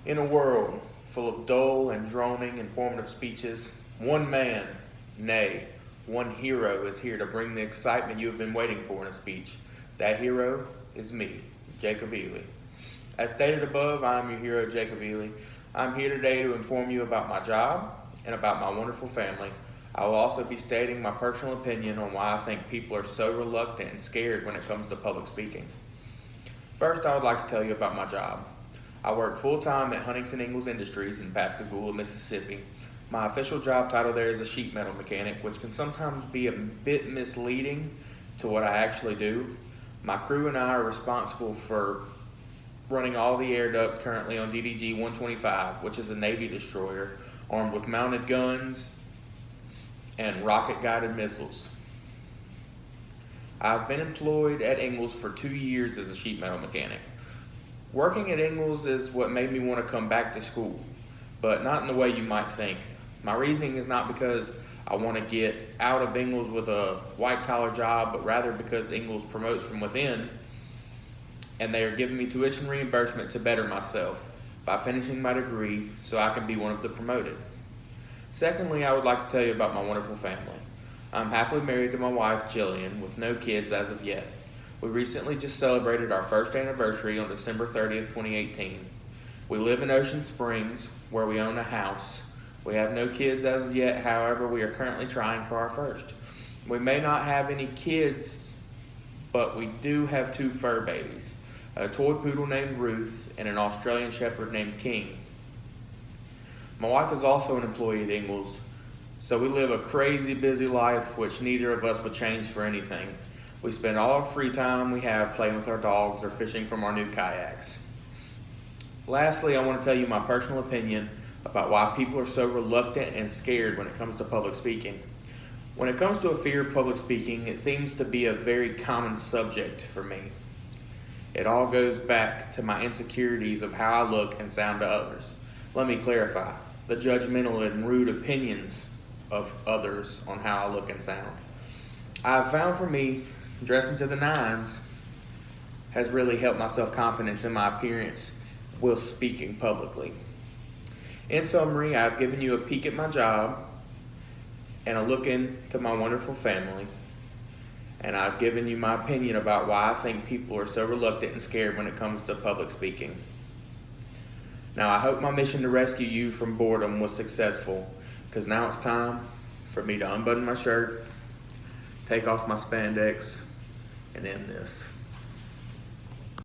In a world full of dull and droning informative speeches, one man, nay, one hero is here to bring the excitement you have been waiting for in a speech. That hero is me, Jacob Ely. As stated above, I am your hero, Jacob Ely. I'm here today to inform you about my job and about my wonderful family. I will also be stating my personal opinion on why I think people are so reluctant and scared when it comes to public speaking. First, I would like to tell you about my job. I work full-time at Huntington Ingalls Industries in Pascagoula, Mississippi. My official job title there is a sheet metal mechanic, which can sometimes be a bit misleading to what I actually do. My crew and I are responsible for running all the air duct currently on DDG 125, which is a Navy destroyer armed with mounted guns and rocket-guided missiles. I've been employed at Ingalls for 2 years as a sheet metal mechanic. Working at Ingalls is what made me want to come back to school, but not in the way you might think. My reasoning is not because I want to get out of Ingalls with a white-collar job, but rather because Ingalls promotes from within, and they are giving me tuition reimbursement to better myself by finishing my degree so I can be one of the promoted. Secondly, I would like to tell you about my wonderful family. I'm happily married to my wife, Jillian, with no kids as of yet. We recently just celebrated our first anniversary on December 30th, 2018. We live in Ocean Springs, where we own a house. We have no kids as of yet, however, we are currently trying for our first. We may not have any kids, but we do have 2 fur babies, a toy poodle named Ruth and an Australian Shepherd named King. My wife is also an employee at Ingalls, so we live a crazy busy life which neither of us would change for anything. We spend all our free time we have playing with our dogs or fishing from our new kayaks. Lastly, I want to tell you my personal opinion about why people are so reluctant and scared when it comes to public speaking. When it comes to a fear of public speaking, it seems to be a very common subject for me. It all goes back to my insecurities of how I look and sound to others. Let me clarify, the judgmental and rude opinions of others on how I look and sound. I've found for me, dressing to the nines has really helped my self-confidence in my appearance while speaking publicly. In summary, I've given you a peek at my job and a look into my wonderful family, and I've given you my opinion about why I think people are so reluctant and scared when it comes to public speaking. Now, I hope my mission to rescue you from boredom was successful, because now it's time for me to unbutton my shirt, take off my spandex, and end this.